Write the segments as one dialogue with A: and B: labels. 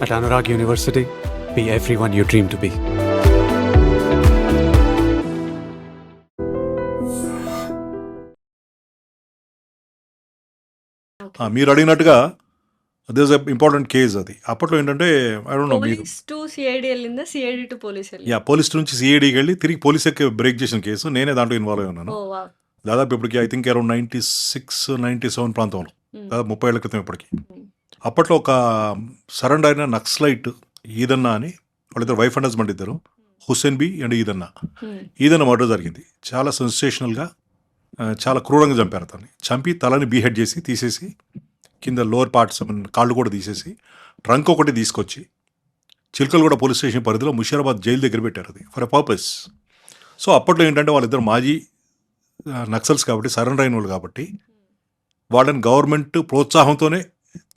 A: At Anurag University, be everyone you dream to be.
B: మీరు అడిగినట్టుగా this important case అది. అప్పట్లో ఏంటంటే ఐ డోంట్ నో మీకు
C: పోలీస్ టు సిఐడి వెళ్ళిందా, సిఐడి టు పోలీస్ వెళ్ళిందా?
B: పోలీస్ నుంచి సిఐడికి వెళ్ళి తిరిగి పోలీసుకి బ్రేక్ చేసిన కేసు. నేనే దాంట్లో ఇన్వాల్వ్ అయి ఉన్నాను.
C: ఓ వావ్.
B: దాదాపు ఇప్పటికి ఐ థింక్ అరౌండ్ 96-97 ప్రాంతంలో, దాదాపు 30 ఏళ్ల క్రితం ఇప్పటికి. అప్పట్లో ఒక సరెండర్ అయిన నక్సలైట్ ఈదన్న అని, వాళ్ళిద్దరు వైఫ్ అండ్ హస్బెండ్ ఇద్దరు, Hussain B and Eedanna murder జరిగింది. చాలా సెన్సేషనల్గా, చాలా క్రూరంగా చంపారు అతన్ని. చంపి తలని బీహెడ్ చేసి తీసేసి కింద లోవర్ పార్ట్స్ కాళ్ళు కూడా తీసేసి ట్రంక్ ఒకటి తీసుకొచ్చి చిలకలగూడ పోలీస్ స్టేషన్ పరిధిలో ముషీరాబాద్ జైలు దగ్గర పెట్టారు. అది ఫర్ ఎ పర్పస్. సో అప్పట్లో ఏంటంటే వాళ్ళిద్దరు మాజీ నక్సల్స్ కాబట్టి, సరెండర్ అయిన వాళ్ళు కాబట్టి, వాళ్ళని గవర్నమెంట్ ప్రోత్సాహంతోనే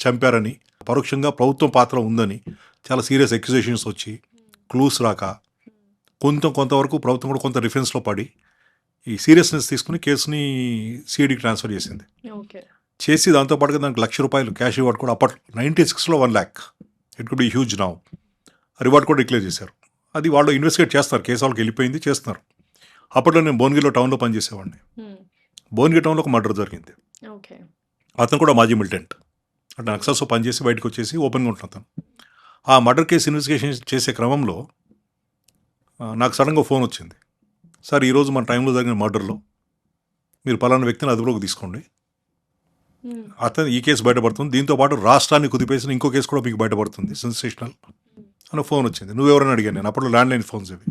B: చంపారని, పరోక్షంగా ప్రభుత్వం పాత్ర ఉందని చాలా సీరియస్ అక్యుజేషన్స్ వచ్చి, క్లూస్ రాక, కొంతవరకు ప్రభుత్వం కూడా కొంత రిఫరెన్స్లో పడి ఈ సీరియస్నెస్ తీసుకుని కేసుని సిఐడికి ట్రాన్స్ఫర్ చేసింది.
C: ఓకే.
B: చేసి దాంతోపాటుగా దానికి ₹1,00,000 క్యాష్ రివార్డ్ కూడా, అప్పట్లో 96లో 1 lakh, it could be huge now, reward కూడా డిక్లేర్ చేశారు. అది వాళ్ళు ఇన్వెస్టిగేట్ చేస్తారు. కేసు వాళ్ళకి వెళ్ళిపోయింది, చేస్తున్నారు. అప్పట్లో నేను భువనగిరిలో టౌన్లో పనిచేసేవాడిని. భువనగిరి టౌన్లో ఒక మర్డర్ జరిగింది.
C: ఓకే.
B: అతను కూడా మాజీ మిలిటెంట్, అంటే నక్సల్స్లో పనిచేసి బయటకు వచ్చేసి ఓపెన్గా ఉంటున్నాను అతను. ఆ మర్డర్ కేసు ఇన్వెస్టిగేషన్ చేసే క్రమంలో నాకు సడన్గా ఫోన్ వచ్చింది. సార్, ఈరోజు మన టైంలో జరిగిన మర్డర్లో మీరు పలానా వ్యక్తిని అదుపులోకి తీసుకోండి, అతను ఈ కేసు బయటపడుతుంది, దీంతోపాటు రాష్ట్రాన్ని కుదిపేసిన ఇంకో కేసు కూడా మీకు బయటపడుతుంది, సెన్సేషనల్ అని ఫోన్ వచ్చింది. నువ్వెవరైనా అడిగాను నేను. అప్పట్లో ల్యాండ్లైన్ ఫోన్స్ ఇవి.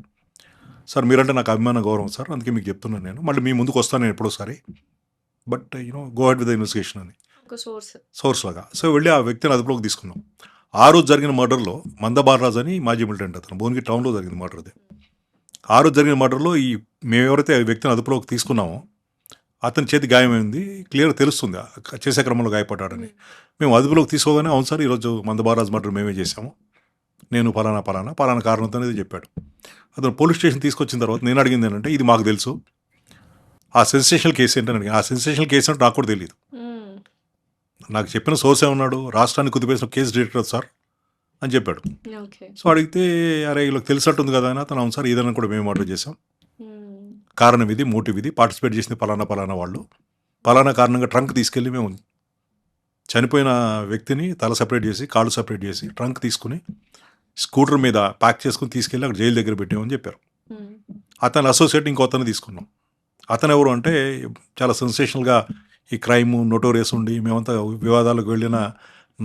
B: సార్, మీరంటే నాకు అభిమాన గౌరవం సార్, అందుకే మీకు చెప్తున్నాను నేను. మళ్ళీ మీ ముందుకు వస్తాను నేను ఎప్పుడోసారి, but go ahead with the investigation అని
C: ఒక
B: సోర్స్ లాగా. సో వెళ్ళి ఆ వ్యక్తిని అదుపులోకి తీసుకున్నాం. ఆ రోజు జరిగిన మర్డర్లో మందబాలరాజు అని మాజీ మిలిటెంట్, అతను భువనగిరి టౌన్లో జరిగింది మర్డర్. అది ఆ రోజు జరిగిన మర్డర్లో మేము ఎవరైతే ఆ వ్యక్తిని అదుపులోకి తీసుకున్నామో అతని చేతి గాయమైంది, క్లియర్ తెలుస్తుంది చేసే క్రమంలో గాయపడ్డాడని. మేము అదుపులోకి తీసుకోగానే, అవును సార్, ఈరోజు మందబాలరాజు మర్డర్ మేమే చేశాము, నేను పలానా కారణంతో అనేది చెప్పాడు. అతను పోలీస్ స్టేషన్ తీసుకొచ్చిన తర్వాత నేను అడిగింది ఏంటంటే, ఇది మాకు తెలుసు, ఆ సెన్సేషనల్ కేసు ఏంటని అడిగి. ఆ సెన్సేషనల్ కేసు అంటే నాకు కూడా తెలియదు. నాకు చెప్పిన సోర్స్ ఏమన్నాడు, రాష్ట్రాన్ని కుదిపేసిన కేసు డైరెక్టర్ సార్ అని చెప్పాడు. సో అడిగితే, అరే వీళ్ళకి తెలిసినట్టుంది కదా అని. అతను, అవును సార్, ఏదైనా కూడా మేము ఆర్డర్ చేసాం, కారణం ఇది, మోటివ్ ఇది, పార్టిసిపేట్ చేసింది పలానా వాళ్ళు, పలానా కారణంగా ట్రంక్ తీసుకెళ్ళి మేము చనిపోయిన వ్యక్తిని తల సెపరేట్ చేసి, కాళ్ళు సెపరేట్ చేసి, ట్రంక్ తీసుకుని స్కూటర్ మీద ప్యాక్ చేసుకుని తీసుకెళ్ళి అక్కడ జైలు దగ్గర పెట్టామని చెప్పారు. అతను అసోసియేట్ ఇంకో అతను తీసుకున్నాం. అతను ఎవరు అంటే, చాలా సెన్సేషనల్గా ఈ క్రైమ్ నోటోరియస్ ఉండి మేమంతా వివాదాలకు వెళ్ళిన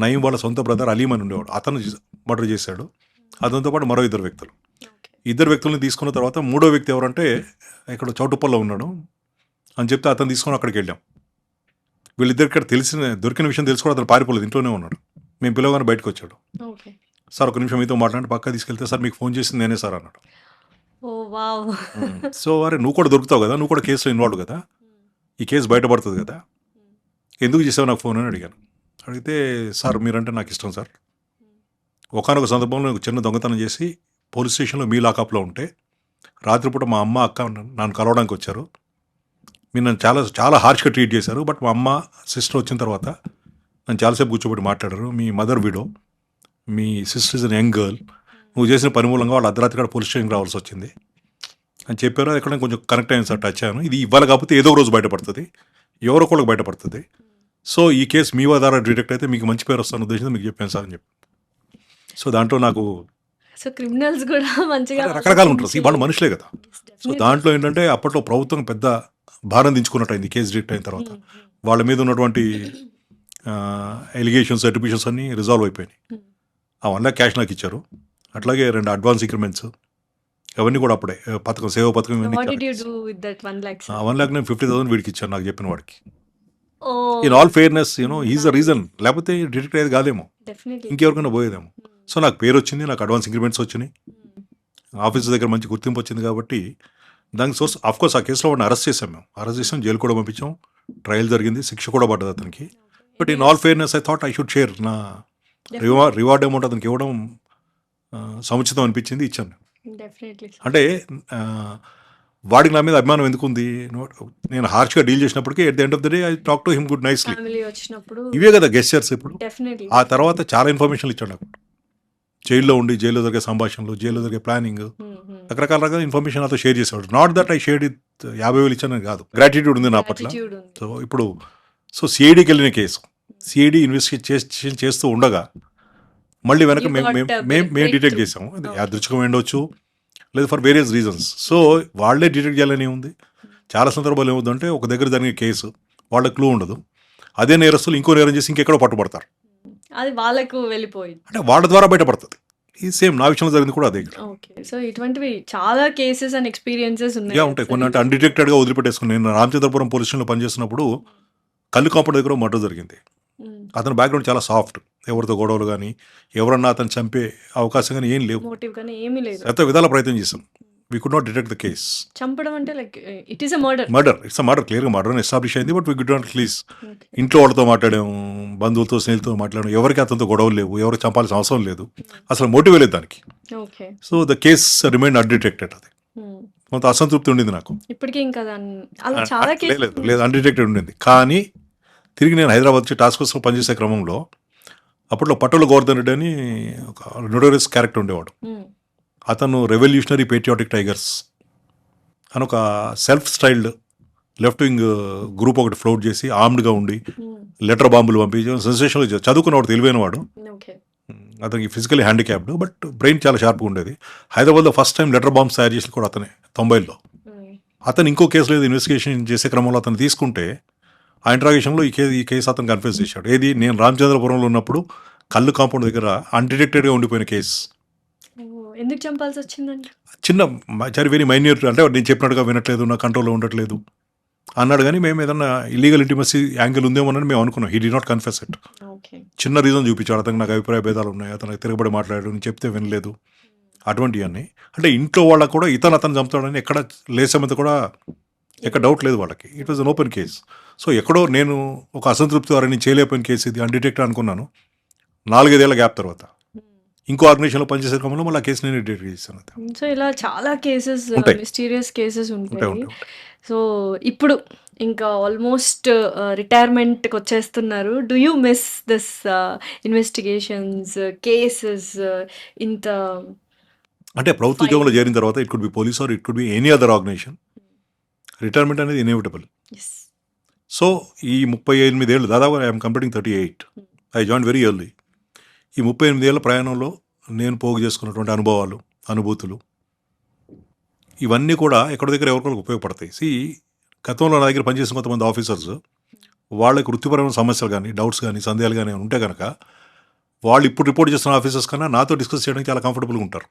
B: నయీం వాళ్ళ సొంత బ్రదర్ అలీం అని ఉండేవాడు. అతను మర్డర్ చేశాడు. అతనితో పాటు మరో ఇద్దరు వ్యక్తులను తీసుకున్న తర్వాత మూడో వ్యక్తి ఎవరంటే, ఇక్కడ చౌటుప్పల్లో ఉన్నాడు అని చెప్తే అతను తీసుకొని అక్కడికి వెళ్ళాం. వీళ్ళిద్దరికి ఇక్కడ దొరికిన విషయం తెలుసుకోవడం, అతను పారిపోలేదు, ఇంట్లోనే ఉన్నాడు. మేము పిలవగానే బయటకు వచ్చాడు. సార్, ఒక నిమిషం మీతో మాట్లాడి పక్క తీసుకెళ్తే, సార్ మీకు ఫోన్ చేసింది నేనే సార్ అన్నాడు. సో అరే, నువ్వు కూడా దొరుకుతావు కదా, నువ్వు కూడా కేసులో ఇన్వాల్వ్ కదా, ఈ కేసు బయటపడుతుంది కదా, ఎందుకు చేసావు నాకు ఫోన్ అని అడిగాను. అడిగితే, సార్ మీరంటే నాకు ఇష్టం సార్, ఒకానొక సందర్భంలో చిన్న దొంగతనం చేసి పోలీస్ స్టేషన్లో మీ లాకప్లో ఉంటే రాత్రిపూట మా అమ్మ అక్క నన్ను కలవడానికి వచ్చారు. మీరు నన్ను చాలా చాలా హార్ష్గా ట్రీట్ చేశారు. బట్ మా అమ్మ సిస్టర్ వచ్చిన తర్వాత నన్ను చాలాసేపు కూర్చోబెట్టి మాట్లాడారు. మీ మదర్ విడో, మీ sister is an young girl, నువ్వు చేసిన పని మూలంగా వాళ్ళు అర్ధరాత్రి కూడా పోలీస్ స్టేషన్కి రావాల్సి వచ్చింది అని చెప్పారు. అది ఎక్కడ కొంచెం కనెక్ట్ అయింది సార్, టచ్ అయ్యాను. ఇది ఇవ్వాలి కాకపోతే ఏదో ఒక రోజు బయటపడుతుంది, ఎవరో ఒకళ్ళకి బయటపడుతుంది. సో ఈ కేసు మీ ద్వారా డిటెక్ట్ అయితే మీకు మంచి పేరు వస్తాను ఉద్దేశంతో మీకు చెప్పాను సార్ అని చెప్పి. సో దాంట్లో నాకు
C: క్రిమినల్స్ కూడా మంచిగా
B: రకరకాలు ఉంటారు, వాళ్ళు మనుషులే కదా. సో దాంట్లో ఏంటంటే, అప్పట్లో ప్రభుత్వం పెద్ద భారం దించుకున్నట్టు అయింది కేసు డిటెక్ట్ అయిన తర్వాత. వాళ్ళ మీద ఉన్నటువంటి ఎలిగేషన్స్, అట్రిబ్యూషన్స్ అన్నీ రిజాల్వ్ అయిపోయినాయి. ఆ 1 lakh క్యాష్ నాకు ఇచ్చారు. అట్లాగే 2 అడ్వాన్స్ ఇంక్రిమెంట్స్, అవన్నీ కూడా అప్పుడే సేవ పథకం ఇవన్నీ. 1 lakh నేను 50,000 వీడికి ఇచ్చాను, నాకు చెప్పిన వాడికి. In all fairness, is the reason, లేకపోతే డిటెక్ట్ అయ్యేది కాదేమో, ఇంకెవరికైనా పోయేదేమో. సో నాకు పేరు వచ్చింది, నాకు అడ్వాన్స్ ఇంక్రిమెంట్స్ వచ్చినాయి, ఆఫీసర్ దగ్గర మంచి గుర్తింపు వచ్చింది. కాబట్టి దానికి సోర్స్ ఆఫ్కోర్స్ ఆ కేసులో వాడిని అరెస్ట్ చేసాం, జైలు కూడా పంపించాం, ట్రయల్ జరిగింది, శిక్ష కూడా పడ్డది అతనికి. But in all fairness I thought I should share, నా రివార్డ్ అమౌంట్ అతనికి ఇవ్వడం సముచితం అనిపించింది, ఇచ్చాను. అంటే వాడికి నా మీద అభిమానం ఎందుకుంది, నేను హార్ష్గా డీల్ చేసినప్పటికీ at the end of the day I talk to him good nicely. ఇవే కదా గెస్చర్స్. ఇప్పుడు ఆ తర్వాత చాలా ఇన్ఫర్మేషన్ ఇచ్చాడు నాకు. జైల్లో ఉండి జైల్లో జరిగే సంభాషణలు, జైల్లో జరిగే ప్లానింగ్, రకరకాల ఇన్ఫర్మేషన్ నాతో షేర్ చేసేవాడు. Not that I shared it 50,000 ఇచ్చానని కాదు, గ్రాటిట్యూడ్ ఉంది నా పట్ల.
C: యాటిట్యూడ్ ఉంది.
B: సో ఇప్పుడు సిఐడికి వెళ్ళిన కేసు, సిఐడి ఇన్వెస్టిగేషన్ చేస్తూ ఉండగా మళ్ళీ వెనక
C: You
B: మేము
C: got
B: మేము
C: a
B: మేము మేము డిటెక్ట్
C: breakthrough.
B: చేసాము. అది యాదృచ్ఛికం ఉండొచ్చు, లేదు ఫర్ వేరియస్ రీజన్స్. సో వాళ్ళే డిటెక్ట్ చేయాలని ఉంది. చాలా సందర్భాలు ఏమవుతుందంటే ఒక దగ్గర జరిగే కేసు వాళ్ళ క్లూ ఉండదు, అదే నేరస్తులు ఇంకో నేరం చేసి ఇంకెక్కడో పట్టుబడతారు,
C: అది వాళ్ళకు వెళ్ళిపోయింది.
B: అంటే వాళ్ళ ద్వారా బయటపడుతుంది. ఈ సేమ్ నా విషయంలో జరిగింది కూడా అదే.
C: ఓకే. సో ఇటువంటివి చాలా కేసెస్ అండ్ ఎక్స్పీరియన్సెస్ ఉన్నాయి.
B: ఉంటాయి కొన్ని, అంటే అన్డిటెక్టెడ్గా వదిలిపెట్టేసుకుని. నేను రామచంద్రపురం పోలీస్ స్టేషన్లో పనిచేస్తున్నప్పుడు కళ్ళు కాంపౌండ్ దగ్గర మర్డర్ జరిగింది. అతని బ్యాక్గ్రౌండ్ చాలా సాఫ్ట్, ఎవరితో గొడవలు కానీ ఎవరన్నా అతను చంపే అవకాశం కానీ ఏం లేవు.
C: మోటివ్ కానీ ఏమీ లేదు.
B: ఎంతో విధాల ప్రయత్నం చేసాం, we could not detect the case.
C: చంపడం అంటే like it is a murder.
B: Murder, it's a murder, క్లియర్గా మర్డర్ అని ఎస్టాబ్లిష్ అయింది. But we could not release. ఇంట్లో వాళ్ళతో మాట్లాడాము, బంధువులతో స్నేహితులతో మాట్లాడాము, ఎవరికి అతనితో గొడవలు లేవు, ఎవరికి చంపాల్సిన అవసరం లేదు, అసలు మోటివ్ లేదు దానికి.
C: Okay.
B: So the case remain undetected. అది కొంత అసంతృప్తి ఉండింది నాకు.
C: ఇప్పటికీ ఇంకా అలా చాలా
B: లేదు లేదు అన్డిటెక్టెడ్ ఉండింది. కానీ తిరిగి నేను హైదరాబాద్ వచ్చి టాస్క్ ఫోర్స్లో పనిచేసే క్రమంలో అప్పట్లో పట్టుల గోవర్ధన్ రెడ్డి అని ఒక నోటోరియస్ క్యారెక్టర్ ఉండేవాడు. అతను రెవల్యూషనరీ పేట్రియాటిక్ టైగర్స్ అని ఒక self styled left wing group ఒకటి ఫ్లోట్ చేసి ఆర్మ్డ్గా ఉండి లెటర్ బాంబులు పంపించి సెన్సేషన్గా చదువుకున్నవాడు, తెలివైన వాడు.
C: ఓకే.
B: అతనికి ఫిజికలీ హ్యాండిక్యాప్డ్, బట్ బ్రెయిన్ చాలా షార్ప్గా ఉండేది. హైదరాబాద్లో ఫస్ట్ టైం లెటర్ బాంబ్స్ తయారు చేసి కూడా అతనే 90లో. అతను ఇంకో కేసులో ఇన్వెస్టిగేషన్ చేసే క్రమంలో అతను తీసుకుంటే ఆ ఇంట్రాగేషన్లో ఈ కేసు అతను కన్ఫ్యూజ్ చేశాడు. ఏది, నేను రామచంద్రపురంలో ఉన్నప్పుడు కళ్ళు కాంపౌండ్ దగ్గర అన్డిటెక్టెడ్గా ఉండిపోయిన కేసు.
C: ఎందుకు చంపాల్సి వచ్చిందండి?
B: చిన్న చాలా వెరీ మైన్యూట్, అంటే నేను చెప్పినట్టుగా వినట్లేదు, నా కంట్రోల్లో ఉండట్లేదు అన్నాడు. కానీ మేము ఏదన్నా ఇల్లీగల్ ఇంటిమసీ యాంగిల్ ఉందేమోనని మేము అనుకున్నాం. He did not confess it.
C: Okay.
B: చిన్న రీజన్ చూపించాడు, అతనికి నాకు అభిప్రాయ భేదాలు ఉన్నాయి, అతనికి తిరగబడి మాట్లాడాడు, నేను చెప్తే వినలేదు, అటువంటివన్నీ. అంటే ఇంట్లో వాళ్ళకు కూడా అతను చంపుతాడని ఎక్కడ లేసేమంత కూడా ఎక్కడ డౌట్ లేదు వాళ్ళకి. It was an open case. So ఎక్కడో నేను ఒక అసంతృప్తి వారిని చేయలేకపోయిన కేసు ఇది, అన్డిటెక్టెడ్ అనుకున్నాను. 4-5 ఏళ్ల గ్యాప్ తర్వాత ఇంకో ఆర్గనైజేషన్లో పనిచేసే క్రమంలో మళ్ళీ ఆ కేసు నేను డిటెక్ట్ చేశాను.
C: సో ఇలా చాలా కేసెస్,
B: ఉంటాయి.
C: మిస్టీరియస్ కేసెస్ ఉంటాయి.
B: ఉంటాయి.
C: సో ఇప్పుడు ఇంకా ఆల్మోస్ట్ రిటైర్మెంట్కి వచ్చేస్తున్నారు. Do you miss this investigations, cases? ఇంత
B: అంటే ప్రభుత్వ ఉద్యోగంలో చేరిన తర్వాత it could be police or it could be any other organisation, retirement అనేది ఇన్ఎవిటబుల్. సో ఈ 38 ఏళ్ళు, దాదాపు I'm completing 38. I join very early. ఈ 38 ఏళ్ళ ప్రయాణంలో నేను పోగు చేసుకున్నటువంటి అనుభవాలు, అనుభూతులు, ఇవన్నీ కూడా ఎక్కడి దగ్గర ఎవరికొకరికి ఉపయోగపడతాయి. గతంలో నా దగ్గర పనిచేసిన కొంతమంది ఆఫీసర్స్, వాళ్ళకి వృత్తిపరమైన సమస్యలు కానీ, డౌట్స్ కానీ, సందేహాలు కానీ ఉంటే కనుక వాళ్ళు ఇప్పుడు రిపోర్ట్ చేస్తున్న ఆఫీసర్స్ కన్నా నాతో డిస్కస్ చేయడానికి చాలా కంఫర్టబుల్గా ఉంటారు.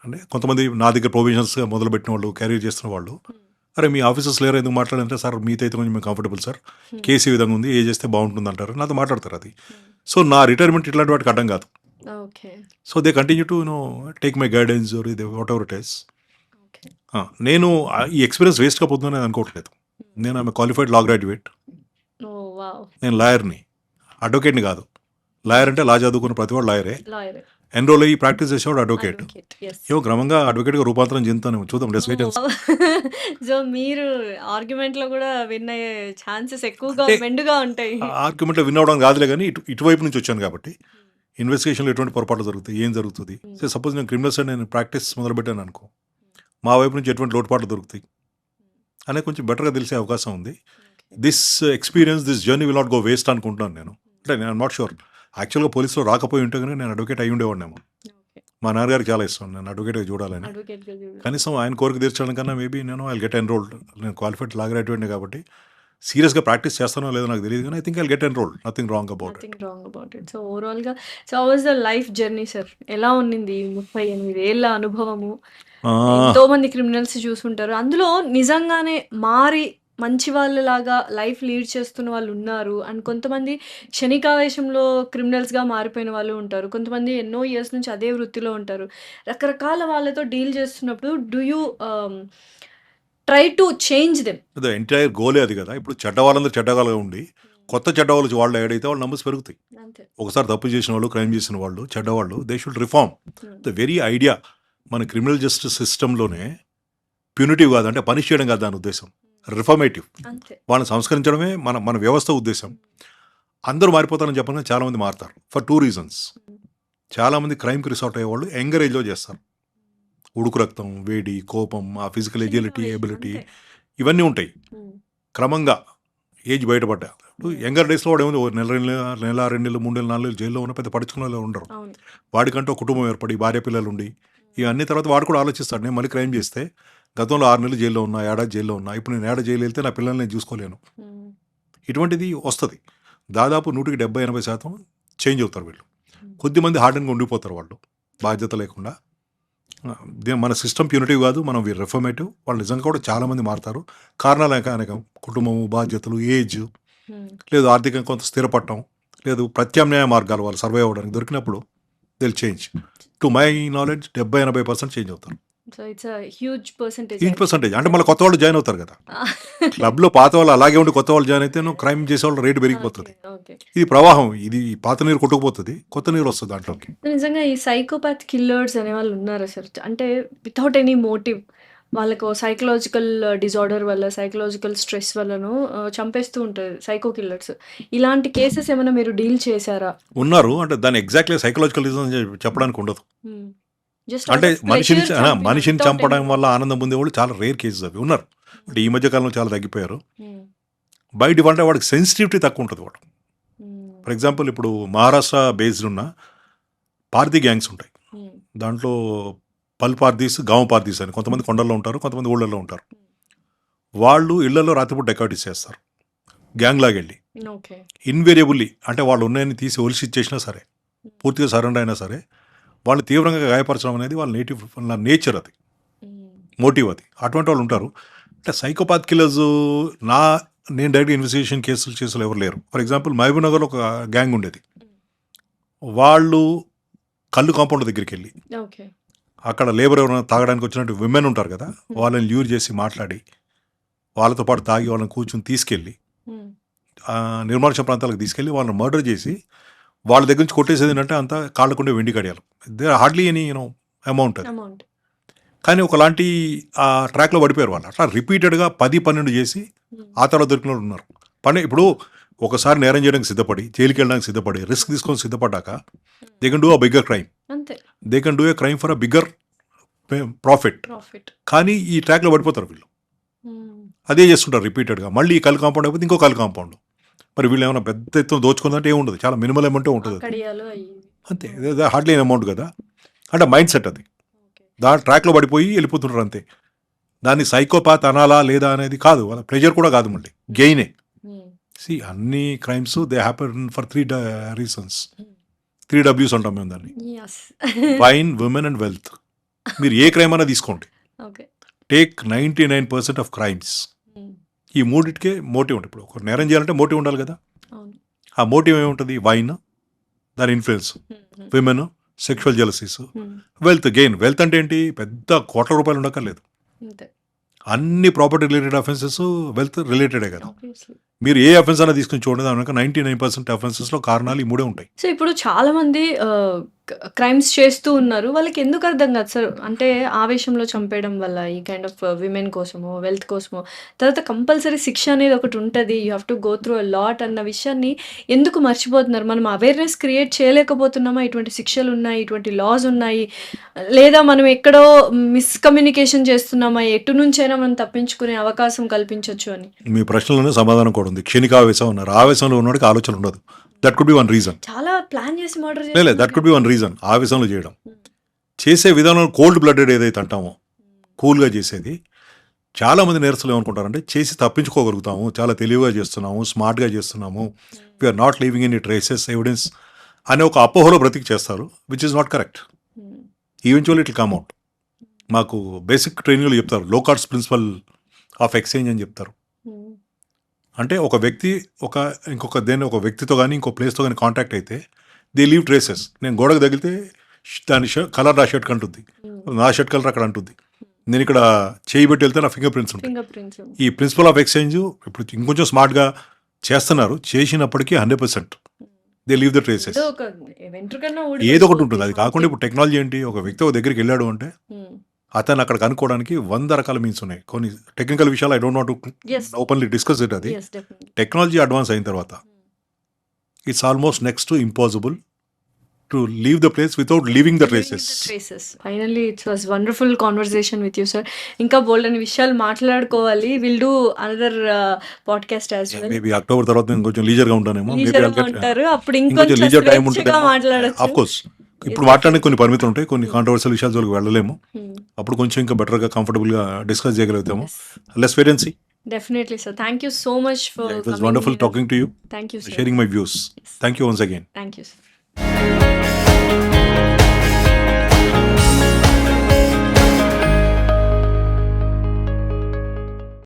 B: అంటే కొంతమంది నా దగ్గర ప్రొవిజన్స్గా మొదలుపెట్టిన వాళ్ళు, క్యారియర్ చేస్తున్న వాళ్ళు, అరే మీ ఆఫీసర్స్ లేరు ఎందుకు మాట్లాడంటే, సార్ మీతో అయితే కొంచెం మేము కంఫర్టబుల్ సార్, కేసు ఈ విధంగా ఉంది, ఏ చేస్తే బాగుంటుంది అంటారు, నాతో మాట్లాడతారు. అది సో నా రిటైర్మెంట్ ఇట్లాంటి వాటికి అడ్డం కాదు. So they continue to take my guidance or whatever it is. నేను ఈ ఎక్స్పీరియన్స్ వేస్ట్గా పోతుందని నేను అనుకోవట్లేదు. నేను ఆమె క్వాలిఫైడ్ లా గ్రాడ్యుయేట్, నేను లాయర్ని, అడ్వకేట్ని కాదు. లాయర్ అంటే లా చదువుకున్న ప్రతి వాడు లాయరే, ఎన్రోల్ అయ్యి ప్రాక్టీస్ చేసేవాడు అడ్వకేట్. ఏమో క్రమంగా అడ్వకేట్గా రూపాంతరం చెందుతాను, చూద్దాం.
C: సో మీరు ఆర్గ్యుమెంట్లో కూడా విన్ అయ్యే ఛాన్సెస్ ఎక్కువగా మెండుగా ఉంటాయి.
B: ఆర్గ్యుమెంట్లో విన్ అవ్వడం కాదులే, కానీ ఇటువైపు నుంచి వచ్చాను కాబట్టి ఇన్వెస్టిగేషన్లో ఎటువంటి పొరపాట్లు జరుగుతాయి, ఏం జరుగుతుంది. సపోజ్ నేను క్రిమినల్ సైడ్ నేను ప్రాక్టీస్ మొదలుపెట్టాను అనుకో, మా వైపు నుంచి ఎటువంటి లోటుపాట్లు దొరుకుతాయి అనేది కొంచెం బెటర్గా తెలిసే అవకాశం ఉంది. This experience, this journey will not go waste అనుకుంటున్నాను నేను. అంటే నేను నాట్ షూర్, యాక్చువల్గా పోలీసులో రాకపోయి ఉంటే కానీ నేను అడ్వకేట్ అయ్యి ఉండేవాడినేమో. మా నాన్నగారికి చాలా ఇష్టం నేను అడ్వకేట్గా చూడాలని. కనీసం ఆయన కోరిక తీర్చడం కన్నా మేబీ నేను ఐ గెట్ ఎన్రోల్డ్. నేను క్వాలిఫైడ్ లా గ్రాడ్యుయేట్ని కాబట్టి సీరియస్గా ప్రాక్టీస్ చేస్తానో లేదో నాకు తెలియదు, కానీ I think I get enrolled. Nothing wrong about
C: it. So ఓవరాల్గా so how was the life journey sir? ఎలా ఉన్నింది 38 ఏళ్ళ అనుభవము? ఎంతో మంది క్రిమినల్స్ చూసుంటారు, అందులో నిజంగానే మారి మంచి వాళ్ళలాగా లైఫ్ లీడ్ చేస్తున్న వాళ్ళు ఉన్నారు, అండ్ కొంతమంది క్షణికావేశంలో క్రిమినల్స్గా మారిపోయిన వాళ్ళు ఉంటారు, కొంతమంది ఎన్నో ఇయర్స్ నుంచి అదే వృత్తిలో ఉంటారు. రకరకాల వాళ్ళతో డీల్ చేస్తున్నప్పుడు do you try to change them?
B: The entire గోలే అది కదా. ఇప్పుడు చెడ్డ వాళ్ళందరూ చెడ్డగా ఉండి కొత్త చెడ్డ వాళ్ళు వాళ్ళు ఏడైతే వాళ్ళ నంబర్స్ పెరుగుతాయి. ఒకసారి తప్పు చేసిన వాళ్ళు, క్రైమ్ చేసిన వాళ్ళు, చెడ్డవాళ్ళు, they should reform. The very idea మన క్రిమినల్ జస్టిస్ సిస్టంలోనే ప్యూనిటివ్ కాదు, అంటే పనిష్ చేయడం కాదు దాని ఉద్దేశం, రిఫార్మేటివ్. వాళ్ళని సంస్కరించడమే మన వ్యవస్థ ఉద్దేశం. అందరూ మారిపోతారని చెప్పగానే చాలామంది మారుతారు ఫర్ 2 reasons. చాలామంది క్రైమ్కి రిసార్ట్ అయ్యేవాళ్ళు యంగర్ ఏజ్లో చేస్తారు. ఉడుకు రక్తం, వేడి, కోపం, ఆ ఫిజికల్ ఎజిలిటీ, ఎబిలిటీ
C: అంతే.
B: ఇవన్నీ ఉంటాయి.
C: ఉమ్,
B: క్రమంగా ఏజ్ బయటపడ్డా యంగర్ డేస్లో వాడు ఏముంది, ఓ నెల 2 నెలలు 3 నెలలు 4 నెలలు జైల్లో ఉన్న పెద్ద పడుచుకునే వాళ్ళు ఉండరు.
C: అవును.
B: వాడికంటూ ఒక కుటుంబం ఏర్పడి భార్య పిల్లలు ఉండి ఇవన్నీ తర్వాత వాడు కూడా ఆలోచిస్తాడు, నేను మళ్ళీ క్రైమ్ చేస్తే గతంలో 6 నెలలు జైల్లో ఉన్నా, ఏడాది జైల్లో ఉన్నా, ఇప్పుడు నేను ఏడాది జైలు వెళ్తే నా పిల్లల్ని నేను చూసుకోలేను.
C: ఉమ్,
B: ఇటువంటిది వస్తుంది. దాదాపు 100-80% చేంజ్ అవుతారు వీళ్ళు. కొద్దిమంది హార్డన్గా ఉండిపోతారు వాళ్ళు బాధ్యత లేకుండా. మన సిస్టమ్ ప్యూనిటివ్ కాదు, మనం రిఫర్మేటివ్. వాళ్ళు నిజంగా కూడా చాలామంది మారుతారు. కారణాలు అనేకం, కుటుంబము, బాధ్యతలు, ఏజ్,
C: ఉమ్.
B: లేదు ఆర్థికంగా కొంత స్థిరపడటం, లేదు ప్రత్యామ్నాయ మార్గాలు వాళ్ళు సర్వైవ్ అవ్వడానికి దొరికినప్పుడు they'll change. To my knowledge 70-80% change అవుతారు.
C: So it's huge percentage.
B: Each percentage అంటే మళ్ళీ కొత్త వాళ్ళు జాయిన్ అవుతారు కదా. క్లబ్లో పాత వాళ్ళు అలాగే ఉండి కొత్త వాళ్ళు జాయిన్ అయితే క్రైమ్ చేసే వాళ్ళు రేటు పెరిగిపోతుంది.
C: ఓకే.
B: ఇది ప్రవాహం, ఇది పాత నీరు కొట్టుకుపోతుంది, కొత్త నీరు వస్తుంది దాంట్లోకి.
C: నిజంగా ఈ సైకోపాత్ కిల్లర్స్ అనే వాళ్ళు ఉన్నారు అసలు. అంటే వితౌట్ ఎనీ మోటివ్ వాళ్ళకు సైకలాజికల్ డిజార్డర్ వల్ల, సైకలాజికల్ స్ట్రెస్ వల్లను చంపేస్తూ ఉంటారు సైకో కిల్లర్స్. ఇలాంటి కేసెస్ ఏమైనా మీరు డీల్ చేశారా?
B: ఉన్నారు, అంటే దాన్ని ఎగ్జాక్ట్లీ సైకలాజికల్ రీజన్ చెప్పడానికి ఉండదు.
C: జస్ట్
B: అంటే మనిషిని చంపడం వల్ల ఆనందం పొందేవాళ్ళు చాలా రేర్ కేసెస్ అవి ఉన్నారు. అంటే ఈ మధ్య కాలంలో చాలా తగ్గిపోయారు. బై డిఫాల్ట్ అంటే వాడికి సెన్సిటివిటీ తక్కువ ఉంటుంది వాడు. ఫర్ ఎగ్జాంపుల్ ఇప్పుడు మహారాష్ట్ర బేస్డ్ ఉన్న పార్దీ గ్యాంగ్స్ ఉంటాయి. దాంట్లో పల్ పార్దీస్, గావ పార్దీస్ అని కొంతమంది కొండల్లో ఉంటారు, కొంతమంది ఊళ్ళల్లో ఉంటారు. వాళ్ళు ఇళ్లలో రాత్రిపూట డెకాటిస్ చేస్తారు గ్యాంగ్ లాగెళ్ళి.
C: ఓకే.
B: ఇన్వేరియబుల్లీ అంటే వాళ్ళు ఉన్నాయని తీసి ఒలిసి ఇచ్చేసినా సరే, పూర్తిగా సరెండర్ అయినా సరే, వాళ్ళు తీవ్రంగా గాయపరచడం అనేది వాళ్ళ నేచర్, అది మోటివ్, అది అటువంటి వాళ్ళు ఉంటారు. అంటే సైకోపాత్ కిల్లర్స్ నేను డైరెక్ట్ ఇన్వెస్టిగేషన్ కేసులు ఎవరు లేరు. ఫర్ ఎగ్జాంపుల్ మహబూబ్ నగర్లో ఒక గ్యాంగ్ ఉండేది. వాళ్ళు కళ్ళు కాంపౌండ్ దగ్గరికి వెళ్ళి
C: ఓకే.
B: అక్కడ లేబర్ ఎవరైనా తాగడానికి వచ్చినట్టు విమెన్ ఉంటారు కదా, వాళ్ళని ల్యూర్ చేసి మాట్లాడి వాళ్ళతో పాటు తాగి వాళ్ళని కూర్చొని తీసుకెళ్ళి నిర్మానుష్య ప్రాంతాలకు తీసుకెళ్ళి వాళ్ళని మర్డర్ చేసి వాళ్ళ దగ్గర నుంచి కొట్టేసేది ఏంటంటే అంతా కాళ్ళకుండే వెండి కడియాలు. దే హార్డ్లీ ఎనీ అమౌంట్ అది.
C: అమౌంట్.
B: కానీ ఒకలాంటి ఆ ట్రాక్లో పడిపోయారు వాళ్ళు. అట్లా రిపీటెడ్గా 10-12 చేసి ఆ తర్వాత దొరికిన వాళ్ళు ఉన్నారు. ఇప్పుడు ఒకసారి నేరం చేయడానికి సిద్ధపడి, జైలుకి వెళ్ళడానికి సిద్ధపడి, రిస్క్ తీసుకొని సిద్ధపడ్డాక they can do a bigger crime.
C: అంతే.
B: They can do a crime for a bigger profit. కానీ ఈ ట్రాక్లో పడిపోతారు వీళ్ళు. అదే చేస్తుంటారు రిపీటెడ్గా. మళ్ళీ ఈ కల్ కాంపౌండ్ అయిపోతే ఇంకో కల్ కాంపౌండ్. మరి వీళ్ళు ఏమైనా పెద్ద ఎత్తున దోచుకుందంటే ఏముండదు, చాలా మినిమల్ అమౌంటే ఉంటుంది. అంతే, హార్డ్లీ అమౌంట్ కదా. అంటే మైండ్ సెట్ అది. దాని ట్రాక్లో పడిపోయి వెళ్ళిపోతుంటారు అంతే. దాన్ని సైకోపాత్ అనాలా లేదా అనేది కాదు, వాళ్ళ ప్లెజర్ కూడా కాదు, మళ్ళీ గెయినే. సి అన్ని crimes they happen for 3 reasons. 3 W's అంటాం మేము దాన్ని. Wine, women and wealth. మీరు ఏ క్రైమ్ అయినా తీసుకోండి, టేక్ 99% ఆఫ్ క్రైమ్స్. ఈ మూడిటికే మోటివ్ ఉంటుంది. ఇప్పుడు ఒక నేరం చేయాలంటే మోటివ్ ఉండాలి కదా. ఆ మోటివ్ ఏముంటుంది? వైన్, దాని influence, women, sexual jealousies, wealth gain. Wealth అంటే ఏంటి? పెద్ద కోట్ల రూపాయలు ఉండక్కర్లేదు. అన్ని ప్రాపర్టీ రిలేటెడ్ అఫెన్సెస్ వెల్త్ రిలేటెడే కదా. మీరు ఏ అఫెన్స్ అయినా తీసుకుని చూడండి, దాని 99% అఫెన్సెస్లో కారణాలు ఈ మూడే ఉంటాయి.
C: సో ఇప్పుడు చాలా మంది క్రైమ్స్ చేస్తూ ఉన్నారు, వాళ్ళకి ఎందుకు అర్థం కాదు సార్? అంటే ఆవేశంలో చంపేయడం వల్ల, ఈ కైండ్ ఆఫ్ విమెన్ కోసమో, వెల్త్ కోసమో, తర్వాత కంపల్సరీ శిక్ష అనేది ఒకటి ఉంటుంది, you have to go through a lot అన్న విషయాన్ని ఎందుకు మర్చిపోతున్నారు? మనం అవేర్నెస్ క్రియేట్ చేయలేకపోతున్నామా? ఇటువంటి శిక్షలు ఉన్నాయి, ఇటువంటి లాస్ ఉన్నాయి, లేదా మనం ఎక్కడో మిస్కమ్యూనికేషన్ చేస్తున్నామా? ఎటు నుంచైనా మనం తప్పించుకునే అవకాశం కల్పించవచ్చు అని.
B: మీ ప్రశ్నలోనే సమాధానం కూడా ఉంది. క్షణిక ఆవేశం ఉన్నారు. ఆవేశంలో ఉన్నవాడికి ఆలోచన ఉండదు. That could be one reason.
C: చాలా ప్లాన్ చేసి మర్డర్
B: లేదు, that could be one reason. ఆవేశంలో చేయడం, చేసే విధానం కోల్డ్ బ్లడెడ్ ఏదైతే అంటామో, కూల్గా చేసేది. చాలామంది నేరస్తులు ఏమనుకుంటారంటే చేసి తప్పించుకోగలుగుతాము, చాలా తెలివిగా చేస్తున్నాము, స్మార్ట్గా చేస్తున్నాము, we are not leaving any traces, evidence అనే ఒక అపోహలో బ్రతికి చేస్తారు, which is not correct. Eventually it come out. మాకు బేసిక్ ట్రైనింగ్లో చెప్తారు, లోకార్ట్స్ ప్రిన్సిపల్ ఆఫ్ ఎక్స్చేంజ్ అని చెప్తారు. అంటే ఒక వ్యక్తి ఒక వ్యక్తితో కానీ ఇంకో ప్లేస్తో కానీ కాంటాక్ట్ అయితే దే లీవ్ ట్రేసెస్. నేను గోడకు తగిలితే దాని కలర్ నా షర్ట్ అంటుంది, నా షర్ట్ కలర్ అక్కడ అంటుంది, నేను ఇక్కడ చేయి పెట్టి వెళ్తే నా ఫింగర్ ప్రింట్స్ ఉంటాయి. ఈ ప్రిన్సిపల్ ఆఫ్ ఎక్స్చేంజ్ ఇప్పుడు ఇంకొంచెం స్మార్ట్గా చేస్తున్నారు, చేసినప్పటికీ 100% దే లీవ్ ద ట్రేసెస్. ఏదో ఒకటి ఉంటుంది. అది కాకుండా ఇప్పుడు టెక్నాలజీ ఏంటి, ఒక వ్యక్తి ఒక దగ్గరికి వెళ్ళాడు అంటే అతను అక్కడ కనుక్కోవడానికి 100 రకాల మీన్స్ ఉన్నాయి. కొన్ని టెక్నికల్ విషయాలు I don't want to openly discuss it. అది టెక్నాలజీ అడ్వాన్స్ అయిన తర్వాత it's almost next to impossible to leave the place without leaving the traces.
C: Finally it's was wonderful conversation with you sir. ఇంకా బోల్డ్ అని విషయాలు మాట్లాడుకోవాలి. Will do another podcast as well.
B: Maybe October తర్వాత నేను కొంచెం లీజర్గా ఉంటానేమో.
C: లీజర్గా ఉంటారు, అప్పుడు
B: ఇంకొంచెం
C: ఇంకొంచెం
B: లీజర్ టైం
C: స్వేచ్ఛగా
B: ఉంటుంది.
C: మాట్లాడొచ్చు.
B: ఆఫ్ కోర్స్ ఇప్పుడు మాట్లాడడానికి కొన్ని పరిమితులు ఉంటాయి, కొన్ని కాంట్రవర్షియల్ విషయాల జోలికి వెళ్ళలేము. అప్పుడు కొంచెం ఇంకా బెటర్గా కంఫర్టబుల్గా డిస్కస్ చేయగలుగుతాము. Let's wait and see.
C: Definitely, sir. Thank you so much for
B: It was
C: coming
B: wonderful
C: here.
B: talking to you,
C: Thank you, sir.
B: sharing my views. Thank you once again.
C: Thank you, sir.